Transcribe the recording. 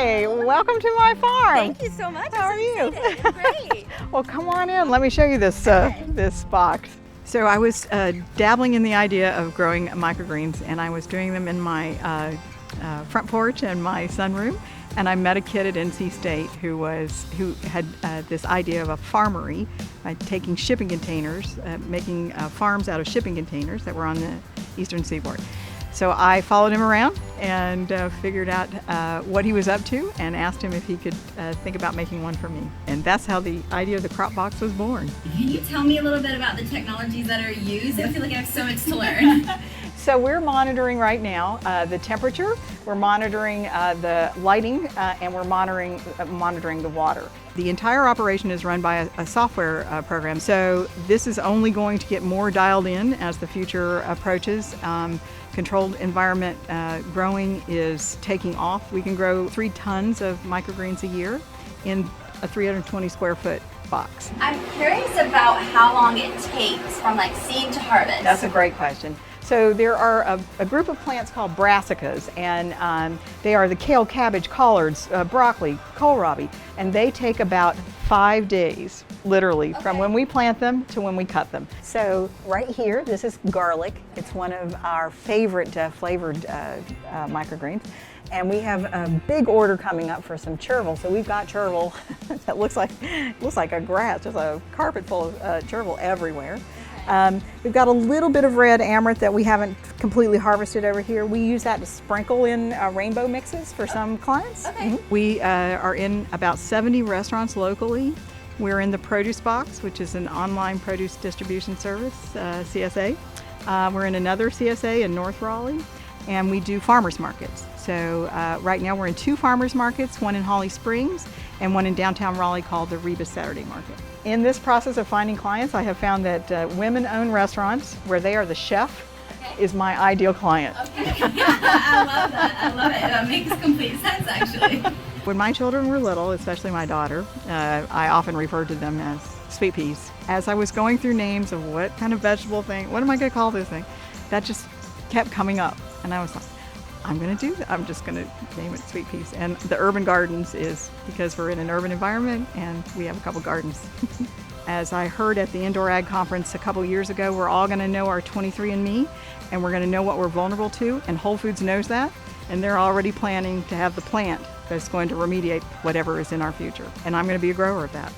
Hi, welcome to my farm. Thank you so much. How are you? Great. Well, come on in. Let me show you this this box. So I was dabbling in the idea of growing microgreens, and I was doing them in my front porch and my sunroom. And I met a kid at NC State who had this idea of a farmery, taking shipping containers, making farms out of shipping containers that were on the eastern seaboard. So I followed him around and figured out what he was up to and asked him if he could think about making one for me. And that's how the idea of the crop box was born. Can you tell me a little bit about the technologies that are used? I feel like I have so much to learn. So we're monitoring right now the temperature, we're monitoring the lighting, and we're monitoring the water. The entire operation is run by a software program, so this is only going to get more dialed in as the future approaches. Controlled environment growing is taking off. We can grow 3 tons of microgreens a year in a 320 square foot box. I'm curious about how long it takes from like seed to harvest. That's a great question. So there are a group of plants called brassicas, and they are the kale, cabbage, collards, broccoli, kohlrabi, and they take about 5 days, literally, from when we plant them to when we cut them. So right here, this is garlic. It's one of our favorite flavored microgreens. And we have a big order coming up for some chervil. So we've got chervil that looks like a grass, just a carpet full of chervil everywhere. We've got a little bit of red amaranth that we haven't completely harvested over here. We use that to sprinkle in rainbow mixes for some clients. Okay. We are in about 70 restaurants locally. We're in the Produce Box, which is an online produce distribution service, CSA. We're in another CSA in North Raleigh, and we do farmers markets. So right now we're in 2 farmers markets, one in Holly Springs and one in downtown Raleigh called the Rebus Saturday Market. In this process of finding clients, I have found that women-owned restaurants where they are the chef is my ideal client. Okay. I love that. I love it. That makes complete sense, actually. When my children were little, especially my daughter, I often referred to them as sweet peas. As I was going through names of what kind of vegetable thing, what am I going to call this thing, that just kept coming up. And I was like, I'm just going to name it sweet peas. And the urban gardens is because we're in an urban environment and we have a couple gardens. As I heard at the Indoor Ag Conference a couple years ago, we're all going to know our 23andMe and we're going to know what we're vulnerable to, and Whole Foods knows that, and they're already planning to have the plant that's going to remediate whatever is in our future. And I'm going to be a grower of that.